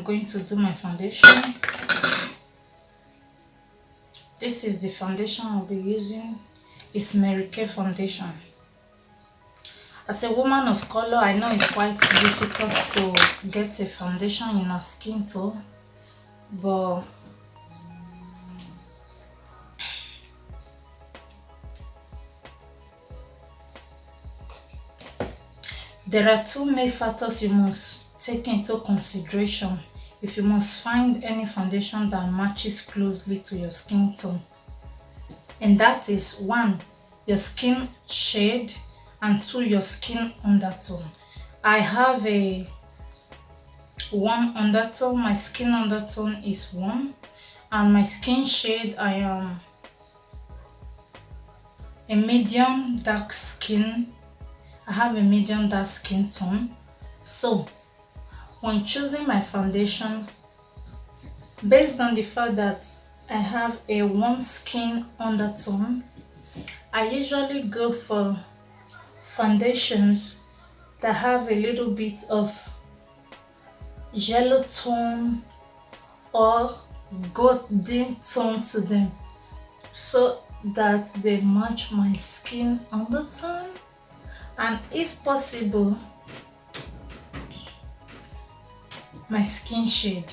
going to do my foundation. This is the foundation I'll be using. It's Mary Kay foundation. As a woman of color, I know it's quite difficult to get a foundation in our skin tone, but there are two main factors you must take into consideration if you must find any foundation that matches closely to your skin tone. And that is 1, your skin shade, and 2, your skin undertone. I have a warm undertone. My skin undertone is warm, and my skin shade, I am a medium dark skin. I have a medium dark skin tone. So when choosing my foundation, based on the fact that I have a warm skin undertone, I usually go for foundations that have a little bit of yellow tone or golden tone to them, so that they match my skin undertone, and if possible my skin shade.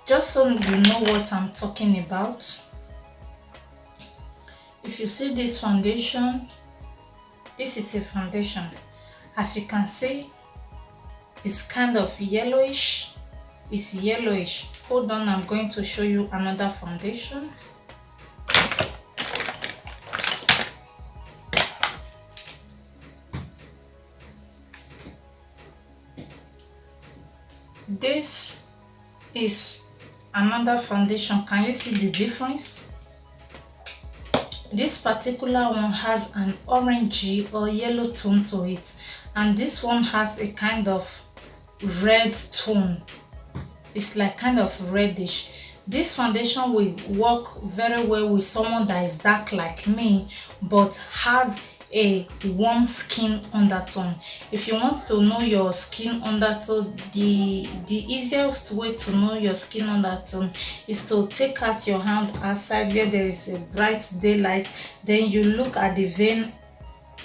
Just so you know what I'm talking about, if you see this foundation, this is a foundation. As you can see, it's kind of yellowish. It's yellowish. Hold on, I'm going to show you another foundation. This is another foundation. Can you see the difference? This particular one has an orangey or yellow tone to it, and this one has a kind of red tone. It's like kind of reddish. This foundation will work very well with someone that is dark like me but has a warm skin undertone. If you want to know your skin undertone, the easiest way to know your skin undertone is to take out your hand outside where there is a bright daylight, then you look at the vein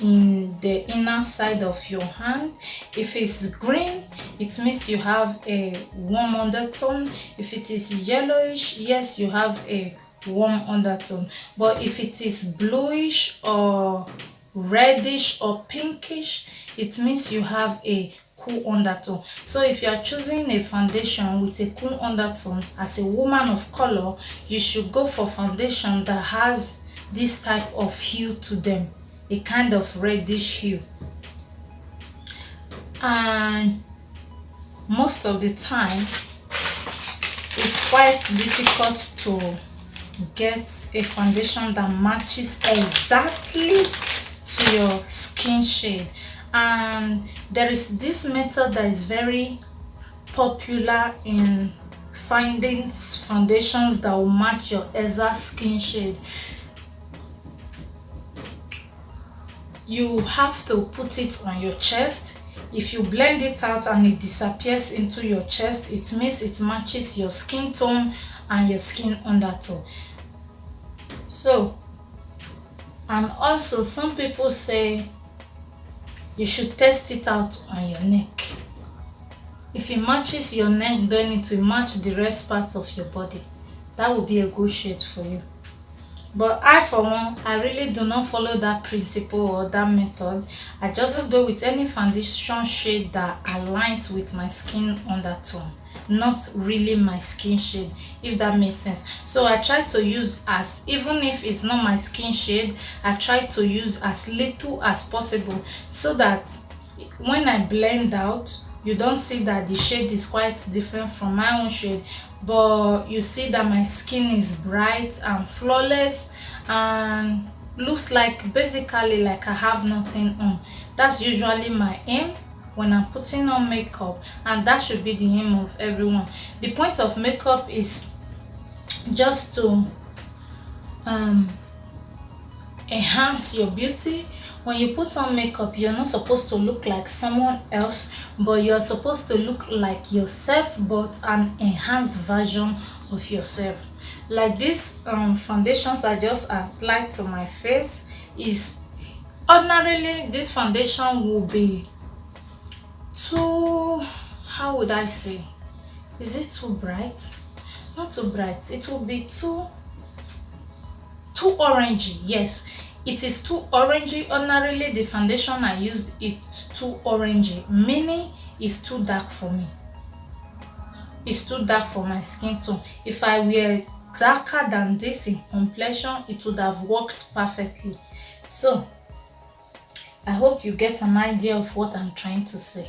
in the inner side of your hand. If it's green, it means you have a warm undertone. If it is yellowish, yes, you have a warm undertone. But if it is bluish or reddish or pinkish, it means you have a cool undertone. So if you are choosing a foundation with a cool undertone as a woman of color, you should go for foundation that has this type of hue to them, a kind of reddish hue. And most of the time it's quite difficult to get a foundation that matches exactly to your skin shade, and there is this method that is very popular in finding foundations that will match your exact skin shade. You have to put it on your chest. If you blend it out and it disappears into your chest, it means it matches your skin tone and your skin undertone. So, and also some people say you should test it out on your neck. If it matches your neck, then it will match the rest parts of your body. That will be a good shade for you. But I, for one, I really do not follow that principle or that method. I just go with any foundation shade that aligns with my skin undertone, not really my skin shade, if that makes sense. So I try to use, as even if it's not my skin shade, I try to use as little as possible, so that when I blend out, you don't see that the shade is quite different from my own shade, but you see that my skin is bright and flawless and looks like basically like I have nothing on. That's usually my aim when I'm putting on makeup, and that should be the aim of everyone. The point of makeup is just to enhance your beauty, when you put on makeup, you're not supposed to look like someone else, but you're supposed to look like yourself, but an enhanced version of yourself. Like this foundations I just applied to my face is ordinarily this foundation will be too, how would I say, is it too bright? Not too bright, it will be too orangey. Yes, it is too orangey. Ordinarily the foundation I used is too orangey, meaning it's too dark for me. It's too dark for my skin tone. If I were darker than this in complexion, it would have worked perfectly. So I hope you get an idea of what I'm trying to say.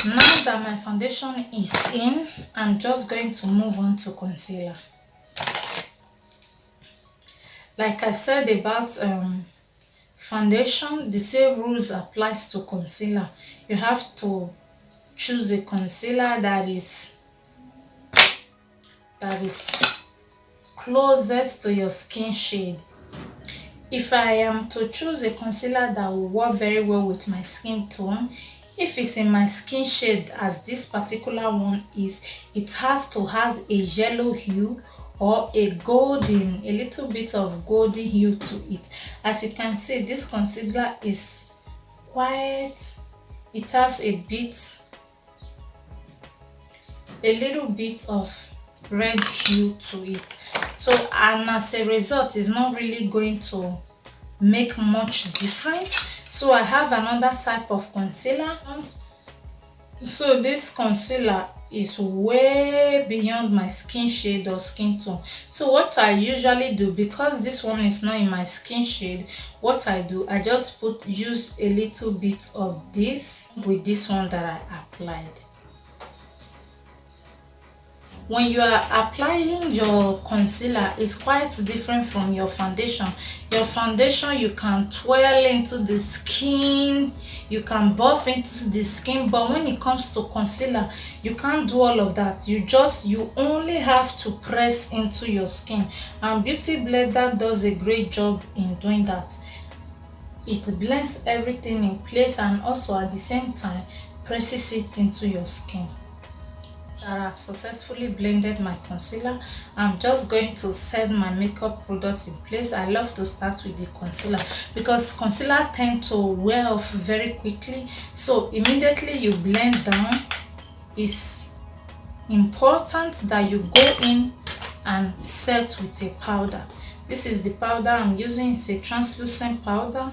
Now that my foundation is in, I'm just going to move on to concealer. Like I said about foundation, the same rules applies to concealer. You have to choose a concealer that is closest to your skin shade. If I am to choose a concealer that will work very well with my skin tone, if it's in my skin shade as this particular one is, it has to have a yellow hue or a golden, a little bit of golden hue to it. As you can see, this concealer is quite, it has a little bit of red hue to it. So, and as a result, it's not really going to make much difference. So I have another type of concealer. So this concealer is way beyond my skin shade or skin tone. So what I usually do, because this one is not in my skin shade, what I do, I just use a little bit of this with this one that I applied. When you are applying your concealer, it's quite different from your foundation. Your foundation, you can twirl into the skin, you can buff into the skin, but when it comes to concealer, you can't do all of that. You only have to press into your skin, and Beauty Blender does a great job in doing that. It blends everything in place and also at the same time presses it into your skin. I have successfully blended my concealer. I'm just going to set my makeup products in place. I love to start with the concealer because concealer tend to wear off very quickly. So immediately you blend down, it's important that you go in and set with a powder. This is the powder I'm using. It's a translucent powder.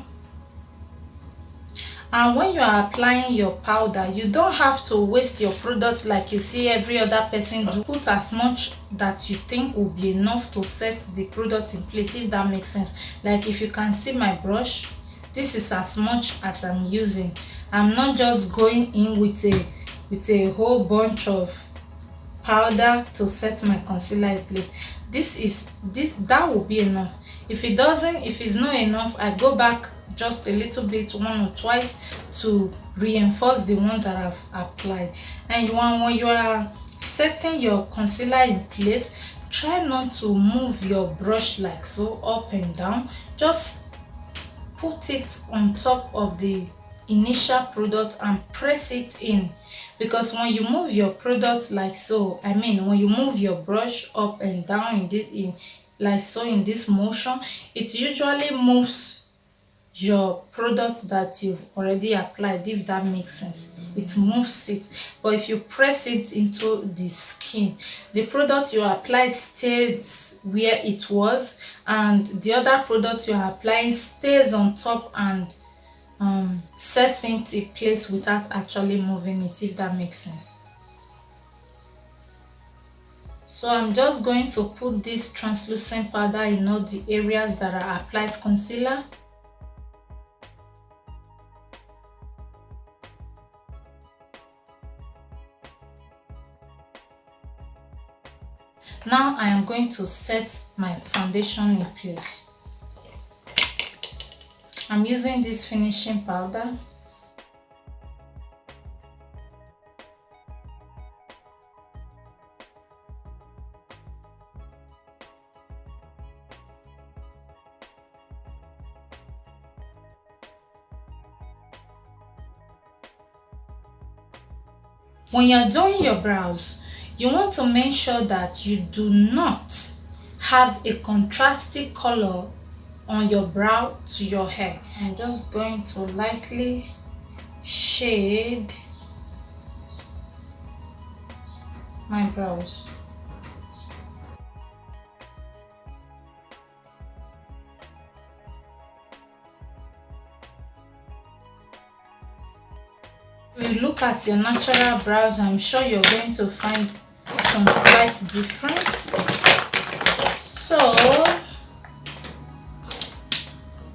And when you are applying your powder, you don't have to waste your products like you see every other person do. Put as much that you think will be enough to set the product in place, if that makes sense. Like if you can see my brush, this is as much as I'm using. I'm not just going in with a whole bunch of powder to set my concealer in place. That will be enough. If it's not enough, I go back just a little bit, one or twice, to reinforce the one that I've applied. And when you are setting your concealer in place, try not to move your brush like so up and down. Just put it on top of the initial product and press it in, because when you move your product like so, when you move your brush up and down in this motion, it usually moves your product that you've already applied, if that makes sense. It moves it. But if you press it into the skin, the product you applied stays where it was, and the other product you're applying stays on top and sets into place without actually moving it, if that makes sense. So I'm just going to put this translucent powder in all the areas that I applied concealer. Now I am going to set my foundation in place. I'm using this finishing powder. When you're doing your brows, you want to make sure that you do not have a contrasting color on your brow to your hair. I'm just going to lightly shade my brows. If you look at your natural brows, I'm sure you're going to find some slight difference. So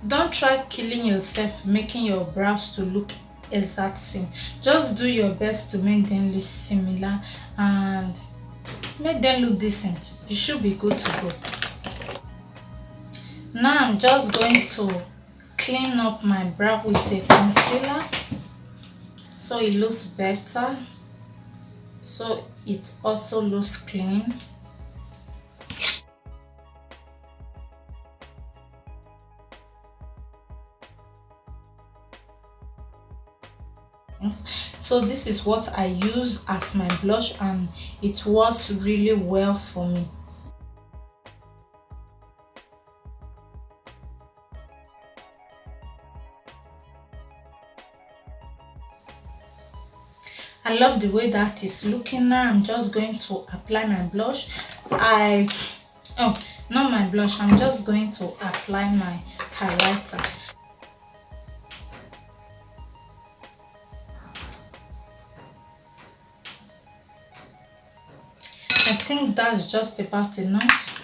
don't try killing yourself making your brows to look exact same. Just do your best to make them look similar and make them look decent. You should be good to go. Now I'm just going to clean up my brow with a concealer so it looks better, so it also looks clean. So this is what I use as my blush and it works really well for me. I love the way that is looking now. I'm just going to apply my blush. Not my blush, I'm just going to apply my highlighter. I think that's just about enough.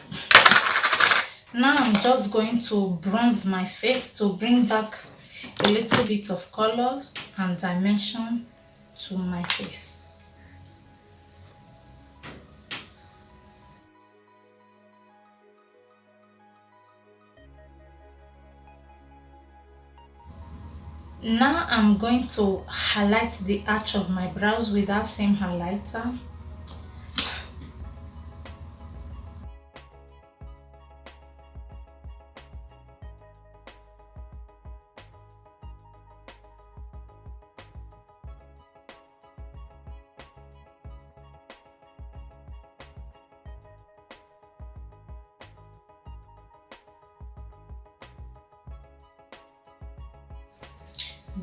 Now I'm just going to bronze my face to bring back a little bit of color and dimension to my face. Now I'm going to highlight the arch of my brows with that same highlighter.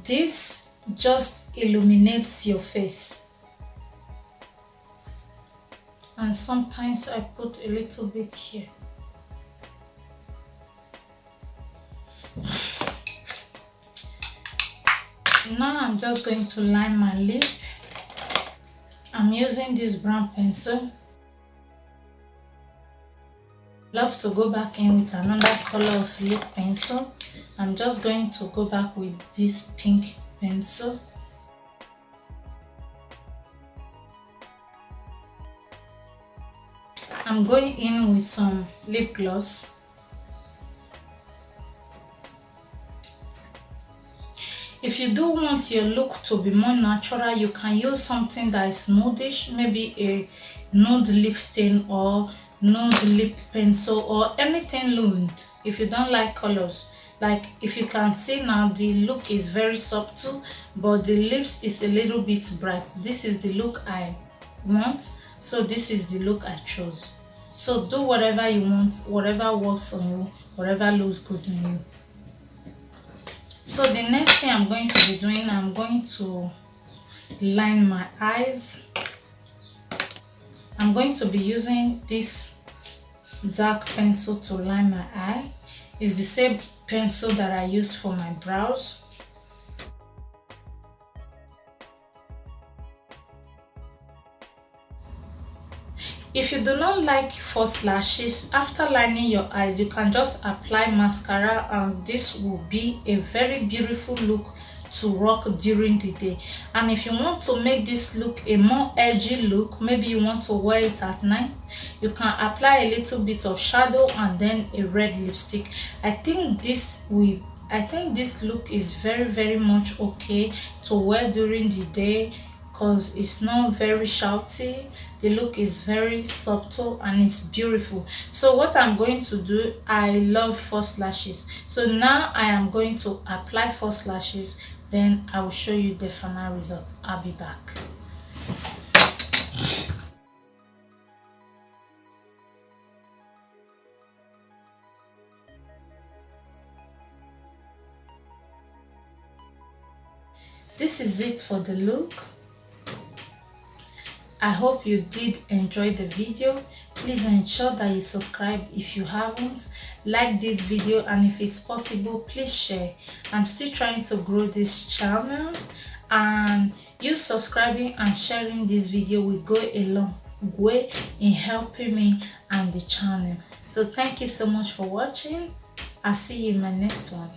This just illuminates your face, and sometimes I put a little bit here. Now I'm just going to line my lip. I'm using this brown pencil. Love to go back in with another color of lip pencil. I'm just going to go back with this pink pencil. I'm going in with some lip gloss. If you do want your look to be more natural, you can use something that is nudish, maybe a nude lip stain or nude lip pencil or anything nude if you don't like colors. Like if you can see now, the look is very subtle but the lips is a little bit bright. This is the look I want, so this is the look I chose. So do whatever you want, whatever works on you, whatever looks good on you. So the next thing I'm going to be doing, I'm going to line my eyes. I'm going to be using this dark pencil to line my eye. It's the same pencil that I use for my brows. If you do not like false lashes, after lining your eyes, you can just apply mascara and this will be a very beautiful look to rock during the day. And if you want to make this look a more edgy look, maybe you want to wear it at night, you can apply a little bit of shadow and then a red lipstick. I think this look is very much okay to wear during the day because it's not very shouty. The look is very subtle and it's beautiful. So what I'm going to do, I love false lashes, so now I am going to apply false lashes, then I will show you the final result. I'll be back. this is it for the look. I hope you did enjoy the video. Please ensure that you subscribe if you haven't. Like this video, and if it's possible, please share. I'm still trying to grow this channel, and you subscribing and sharing this video will go a long way in helping me and the channel. So thank you so much for watching. I'll see you in my next one.